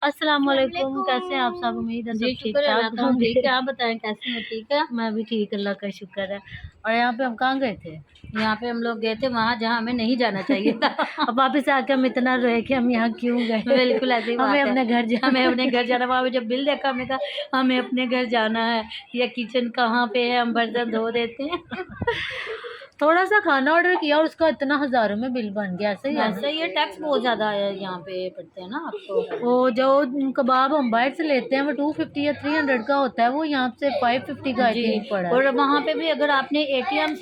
अस्सलाम वालेकुम, कैसे हैं आप सब? उम्मीद है जी, सब ठीक शुक्र है अल्लाह ठाक का। हम ठीक होंगे। है, आप बताएँ कैसे हैं, ठीक है? मैं भी ठीक, अल्लाह का शुक्र है। और यहाँ पे हम कहाँ गए थे? यहाँ पे हम लोग गए थे वहाँ जहाँ हमें नहीं जाना चाहिए था। अब वापस आके हम इतना रोए कि हम यहाँ क्यों गए। बिल्कुल ऐसी हमें बात है। अपने घर हमें जाना अपने घर जाना, वहाँ पे जब बिल देखा हमने कहा हमें अपने घर जाना है, या किचन कहाँ पे है, हम बर्तन धो देते हैं। थोड़ा सा खाना ऑर्डर किया और उसका इतना हज़ारों में बिल बन गया, ऐसे ही है वैसे ना? ये टैक्स बहुत ज़्यादा है यहाँ पे पड़ते हैं ना आपको। वो जो कबाब हम बाहर से लेते हैं वो 250 या 300 का होता है, वो यहाँ से 550 का आई जी, थिंक पड़ा और है। वहाँ पे भी अगर आपने एटीएम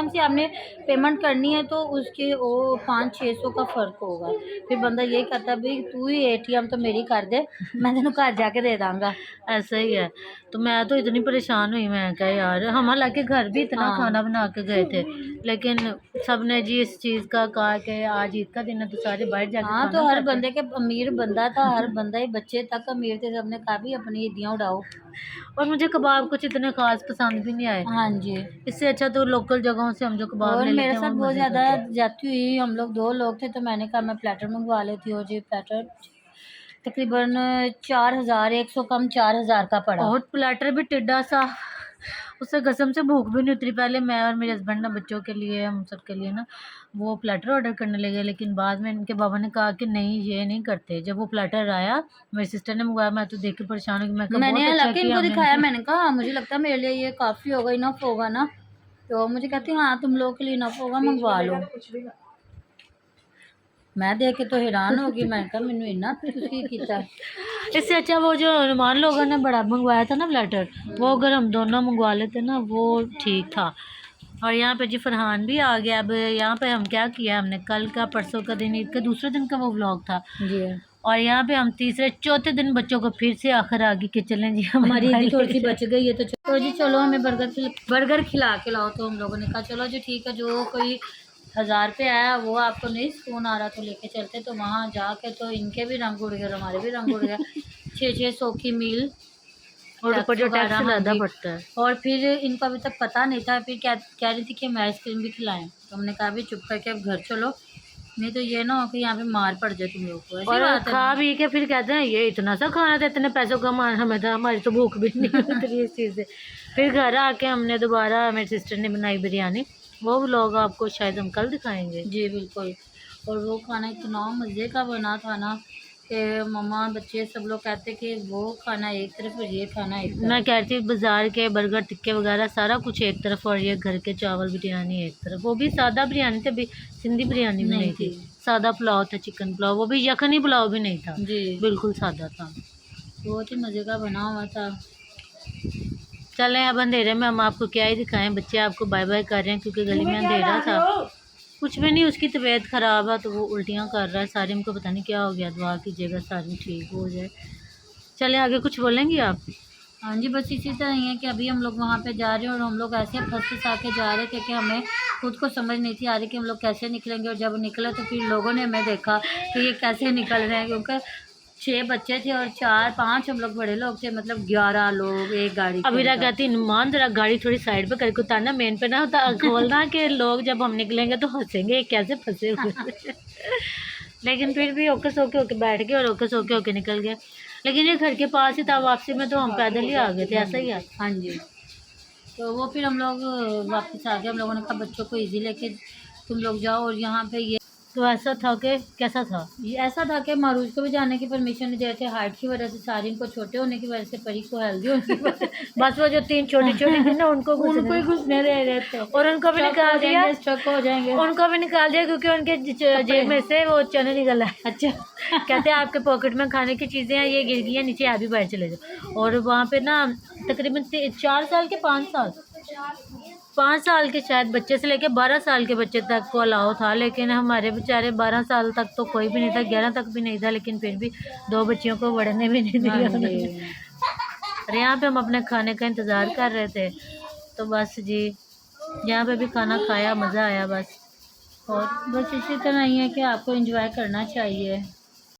से आपने पेमेंट करनी है तो उसके वो 500-600 का फ़र्क होगा। फिर बंदा ये कहता है भई तू ही एटीएम तो मेरी कर दे, मैं तेनू घर जाके दे दांगा। ऐसा ही है। तो मैं तो इतनी परेशान हुई, मैं कहा यार हम हालांकि घर भी इतना हाँ। खाना बना के गए थे, लेकिन सबने जी इस चीज़ का कहा कि आज ईद का दिन है तो सारे बाहर जाके हाँ, खाना तो हर खाते हैं। बंदे के अमीर बंदा था, हर बंदा ही बच्चे तक अमीर थे, सबने कहा भी अपनी ईदियाँ उड़ाओ। और मुझे कबाब कुछ इतने खास पसंद भी नहीं आए। हाँ जी। इससे अच्छा तो लोकल जगहों से हम जो कबाब और ले मेरे लेते हैं साथ वो बहुत मज़े ज़्यादा करते हैं। जाती हुई, हम लोग 2 लोग थे तो मैंने कहा मैं प्लेटर मँगवा लेती हूँ जी, प्लेटर तकरीबन 4100 कम 4000 का पड़ा। और प्लेटर भी टिड्डा सा, उससे कसम से भूख भी नहीं उतरी। पहले मैं और मेरे हस्बैंड ना बच्चों के लिए, हम सब के लिए ना वो प्लेटर ऑर्डर करने लगे, लेकिन बाद में इनके बाबा ने कहा कि नहीं ये नहीं करते। जब वो प्लेटर आया, मेरी सिस्टर ने मंगवाया, मैं तो देख के परेशान हो गई। मैं कहा मैंने बहुत अच्छा हालाँकि किया इनको हमने दिखाया, इनको। मैंने कहा मुझे लगता है मेरे लिए ये काफ़ी होगा, इनफ होगा ना, तो मुझे कहती हैं हाँ, तुम लोगों के लिए इनफ होगा, मँगवा लो। मैं देख के तो हैरान हो गई, मैंने कहा मैनू इन्ना तुसी कीता है। इससे अच्छा वो जो नुमान लोगों ने बड़ा मंगवाया था ना प्लेटर, वो अगर हम दोनों मंगवा लेते ना वो ठीक था। और यहाँ पे जी फरहान भी आ गया। अब यहाँ पे हम क्या किया, हमने कल का परसों का दिन, ईद के दूसरे दिन का वो व्लॉग था। जी। और यहाँ पे हम तीसरे चौथे दिन बच्चों को फिर से आखिर आ गई कि चलें जी हमारी हमारे ईदी बाहर थोड़ी सी लेके बच गई है तो जी चलो हमें बर्गर खिला के लाओ, तो हम लोगों ने कहा चलो जी ठीक है, जो कोई 1000 पे आया वो आपको नहीं सुकून आ रहा तो लेके चलते। तो वहाँ जाके तो इनके भी रंग उड़ गए और हमारे भी रंग उड़ गए। 600 की मील, और ऊपर टैक्स जो वगैरह, टैक्स हाँ ज़्यादा जी। पड़ता है। और फिर इनको अभी तक पता नहीं था, फिर क्या कह रही थी कि हम आइसक्रीम भी खिलाएं, तो हमने कहा भी चुप करके अब घर चलो, नहीं तो ये ना हो कि यहाँ पे मार पड़ जाए तुम लोग को, ऐसी और बात है। खा पी के फिर कहते हैं ये इतना सा खाना था, इतने पैसों का मान, हमें तो हमारी तो भूख भी नहीं उतरी इस चीज़ से। फिर घर आके हमने दोबारा, मेरी सिस्टर ने बनाई बिरयानी, वो व्लॉग आपको शायद हम कल दिखाएंगे। जी, बिल्कुल। और वो खाना इतना मज़े का बना था ना कि मम्मा, बच्चे सब लोग कहते कि वो खाना एक तरफ और ये खाना एक मैं तरफ। कह रही थी बाजार के बर्गर टिक्के वगैरह सारा कुछ एक तरफ और ये घर के चावल बिरयानी एक तरफ। वो भी सादा बिरयानी थी, अभी सिंधी बिरयानी भी नहीं नहीं थी। थी। सादा पुलाव था, चिकन पुलाव, वो भी यखनी पुलाव भी नहीं था, जी, बिल्कुल सादा था। बहुत ही मज़े का बना हुआ था। चलें अब अंधेरे में हम आपको क्या ही दिखाएं, बच्चे आपको बाय बाय कर रहे हैं क्योंकि गली में अंधेरा था। कुछ भी नहीं, उसकी तबीयत ख़राब है तो वो उल्टियाँ कर रहा है सारी, को पता नहीं क्या हो गया। दुआ कीजिएगा सारी ठीक हो जाए। चले आगे कुछ बोलेंगी आप? हाँ जी, बस इसी तरह ही है कि अभी हम लोग वहाँ पे जा रहे हैं और हम लोग ऐसे फँस-फँसा के जा रहे थे कि हमें खुद को समझ नहीं थी आ रही कि हम लोग कैसे निकलेंगे। और जब निकले तो फिर लोगों ने हमें देखा कि ये कैसे निकल रहे हैं, क्योंकि 6 बच्चे थे और 4-5 हम लोग बड़े लोग थे, मतलब 11 लोग एक गाड़ी के अभी अंदर। कहती नुमान जरा गाड़ी थोड़ी साइड पे करके उतारना, मेन पे ना होता खोलना कि लोग जब हम निकलेंगे तो हंसेंगे ये कैसे फंसे हुए थे। लेकिन फिर भी ओके सोके होके बैठ गए और ओके सोके होके निकल गए। लेकिन ये घर के पास ही था, वापसी में तो हम पैदल ही आ गए थे, ऐसा ही है। हाँ जी। तो वो फिर हम लोग वापस आ गए। हम लोगों ने कहा बच्चों को इजी लेके तुम लोग जाओ। और यहाँ पे तो ऐसा था कि कैसा था? ये ऐसा था कि मारूज को भी जाने की परमिशन नहीं दे रहे थे, हाइट की वजह से, सारिन को छोटे होने की वजह से, परी को हेल्दी होने की वजह से। बस वो जो 3 छोटी छोटी थी ना उनको उनको ही घुसने, घुसने दे रहे थे। और उनको भी निकाल दिया। स्ट्रक हो जाएंगे। उनको भी निकाल दिया क्योंकि उनके जेब में से वो चने निकला है। अच्छा। कहते हैं आपके पॉकेट में खाने की चीज़ें हैं, ये गिर गई हैं नीचे, आप भी बाहर चले जाओ। और वहाँ पे ना तकरीबन 4 साल के 5 साल के शायद बच्चे से लेके 12 साल के बच्चे तक को अलाउ था, लेकिन हमारे बेचारे 12 साल तक तो कोई भी नहीं था, 11 तक भी नहीं था, लेकिन फिर भी 2 बच्चियों को बढ़ने भी नहीं हाँ दिया जी। उन्होंने। और यहाँ पे हम अपने खाने का इंतज़ार कर रहे थे, तो बस जी यहाँ पे भी खाना खाया, मज़ा आया बस। और बस इसी तरह ही है कि आपको एंजॉय करना चाहिए।